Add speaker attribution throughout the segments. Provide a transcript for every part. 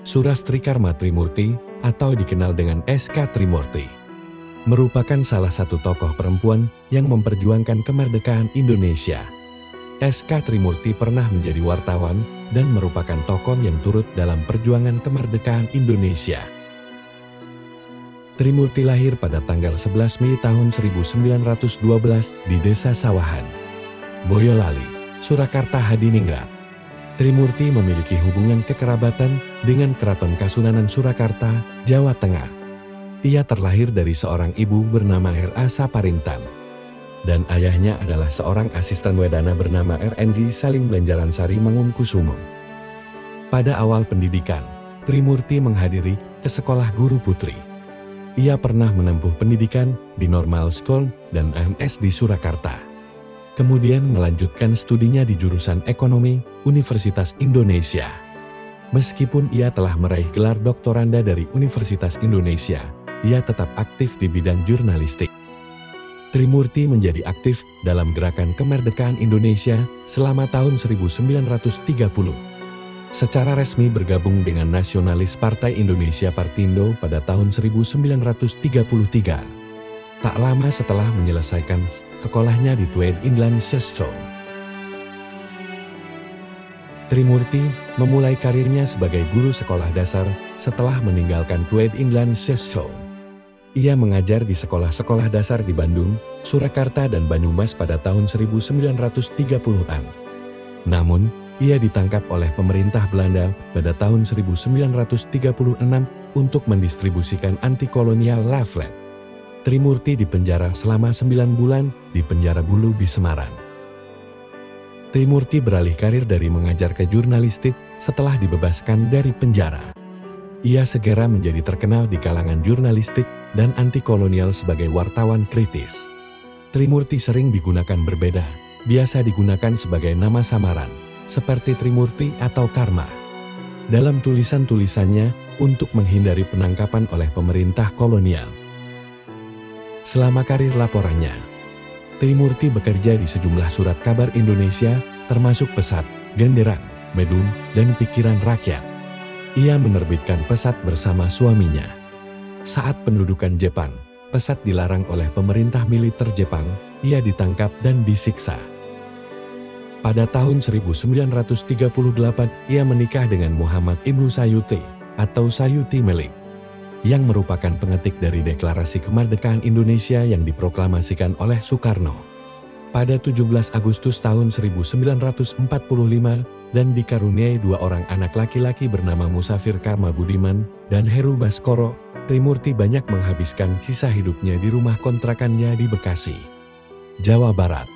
Speaker 1: Surastri Karma Trimurti, atau dikenal dengan S.K. Trimurti, merupakan salah satu tokoh perempuan yang memperjuangkan kemerdekaan Indonesia. S.K. Trimurti pernah menjadi wartawan dan merupakan tokoh yang turut dalam perjuangan kemerdekaan Indonesia. Trimurti lahir pada tanggal 11 Mei tahun 1912 di Desa Sawahan, Boyolali, Surakarta Hadiningrat. Trimurti memiliki hubungan kekerabatan dengan Keraton Kasunanan Surakarta, Jawa Tengah. Ia terlahir dari seorang ibu bernama R.A. Saparintan, dan ayahnya adalah seorang asisten wedana bernama R.N.D. Salim Blenjaransari Mangunkusumo. Pada awal pendidikan, Trimurti menghadiri ke sekolah guru putri. Ia pernah menempuh pendidikan di Normal School dan AMS di Surakarta. Kemudian melanjutkan studinya di jurusan Ekonomi, Universitas Indonesia. Meskipun ia telah meraih gelar doktoranda dari Universitas Indonesia, ia tetap aktif di bidang jurnalistik. Trimurti menjadi aktif dalam gerakan kemerdekaan Indonesia selama tahun 1930. Secara resmi bergabung dengan Nasionalis Partai Indonesia Partindo pada tahun 1933. Tak lama setelah menyelesaikan sekolahnya di Tweed Inland School, Trimurti memulai karirnya sebagai guru sekolah dasar setelah meninggalkan Tweed Inland School. Ia mengajar di sekolah-sekolah dasar di Bandung, Surakarta, dan Banyumas pada tahun 1930-an. Namun, ia ditangkap oleh pemerintah Belanda pada tahun 1936 untuk mendistribusikan anti-kolonial leaflet. Trimurti dipenjara selama 9 bulan di penjara Bulu di Semarang. Trimurti beralih karir dari mengajar ke jurnalistik setelah dibebaskan dari penjara. Ia segera menjadi terkenal di kalangan jurnalistik dan anti-kolonial sebagai wartawan kritis. Trimurti sering digunakan berbeda, biasa digunakan sebagai nama samaran, seperti Trimurti atau Karma, dalam tulisan-tulisannya untuk menghindari penangkapan oleh pemerintah kolonial. Selama karir laporannya, Trimurti bekerja di sejumlah surat kabar Indonesia, termasuk Pesat, Genderang, Medun, dan Pikiran Rakyat. Ia menerbitkan Pesat bersama suaminya. Saat pendudukan Jepang, Pesat dilarang oleh pemerintah militer Jepang, ia ditangkap dan disiksa. Pada tahun 1938, ia menikah dengan Muhammad Ibnu Sayuti, atau Sayuti Melik, yang merupakan pengetik dari Deklarasi Kemerdekaan Indonesia yang diproklamasikan oleh Soekarno. Pada 17 Agustus tahun 1945 dan dikaruniai 2 orang anak laki-laki bernama Musafir Karma Budiman dan Heru Baskoro, Trimurti banyak menghabiskan sisa hidupnya di rumah kontrakannya di Bekasi, Jawa Barat.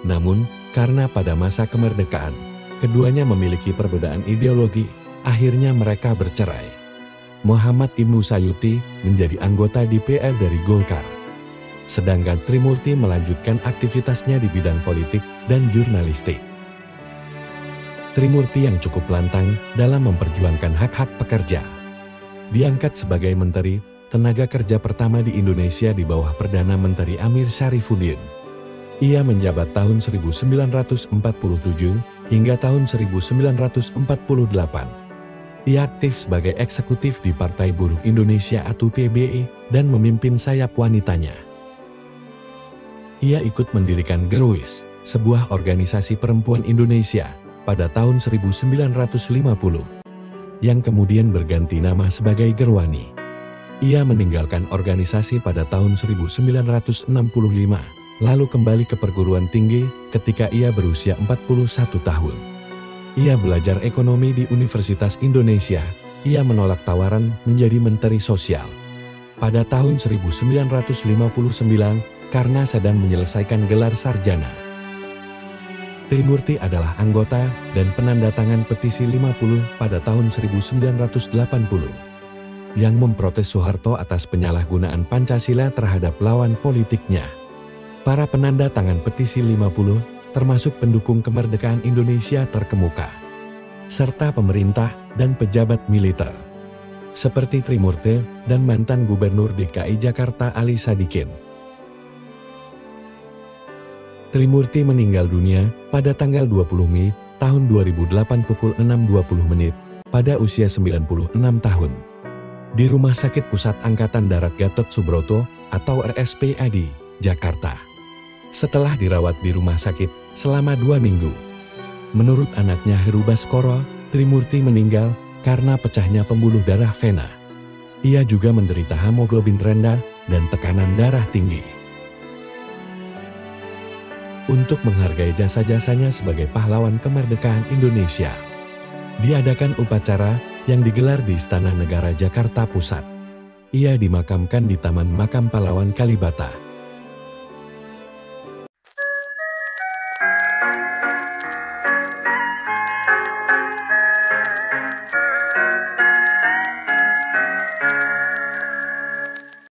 Speaker 1: Namun, karena pada masa kemerdekaan, keduanya memiliki perbedaan ideologi, akhirnya mereka bercerai. Muhammad Ibnu Sayuti menjadi anggota DPR dari Golkar, sedangkan Trimurti melanjutkan aktivitasnya di bidang politik dan jurnalistik. Trimurti yang cukup lantang dalam memperjuangkan hak-hak pekerja. Diangkat sebagai Menteri Tenaga Kerja pertama di Indonesia di bawah Perdana Menteri Amir Syarifuddin. Ia menjabat tahun 1947 hingga tahun 1948. Ia aktif sebagai eksekutif di Partai Buruh Indonesia atau PBI dan memimpin sayap wanitanya. Ia ikut mendirikan Gerwis, sebuah organisasi perempuan Indonesia, pada tahun 1950, yang kemudian berganti nama sebagai Gerwani. Ia meninggalkan organisasi pada tahun 1965, lalu kembali ke perguruan tinggi ketika ia berusia 41 tahun. Ia belajar ekonomi di Universitas Indonesia. Ia menolak tawaran menjadi Menteri Sosial pada tahun 1959 karena sedang menyelesaikan gelar sarjana. Trimurti adalah anggota dan penandatangan petisi 50 pada tahun 1980 yang memprotes Soeharto atas penyalahgunaan Pancasila terhadap lawan politiknya. Para penanda tangan petisi 50 termasuk pendukung kemerdekaan Indonesia terkemuka, serta pemerintah dan pejabat militer. seperti Trimurti dan mantan Gubernur DKI Jakarta Ali Sadikin. Trimurti meninggal dunia pada tanggal 20 Mei tahun 2008 pukul 6.20 pada usia 96 tahun. Di Rumah Sakit Pusat Angkatan Darat Gatot Subroto atau RSPAD, Jakarta. Setelah dirawat di rumah sakit selama 2 minggu. Menurut anaknya Heru Baskoro, Trimurti meninggal karena pecahnya pembuluh darah vena. Ia juga menderita hemoglobin rendah dan tekanan darah tinggi. Untuk menghargai jasa-jasanya sebagai pahlawan kemerdekaan Indonesia, diadakan upacara yang digelar di Istana Negara Jakarta Pusat. Ia dimakamkan di Taman Makam Pahlawan Kalibata.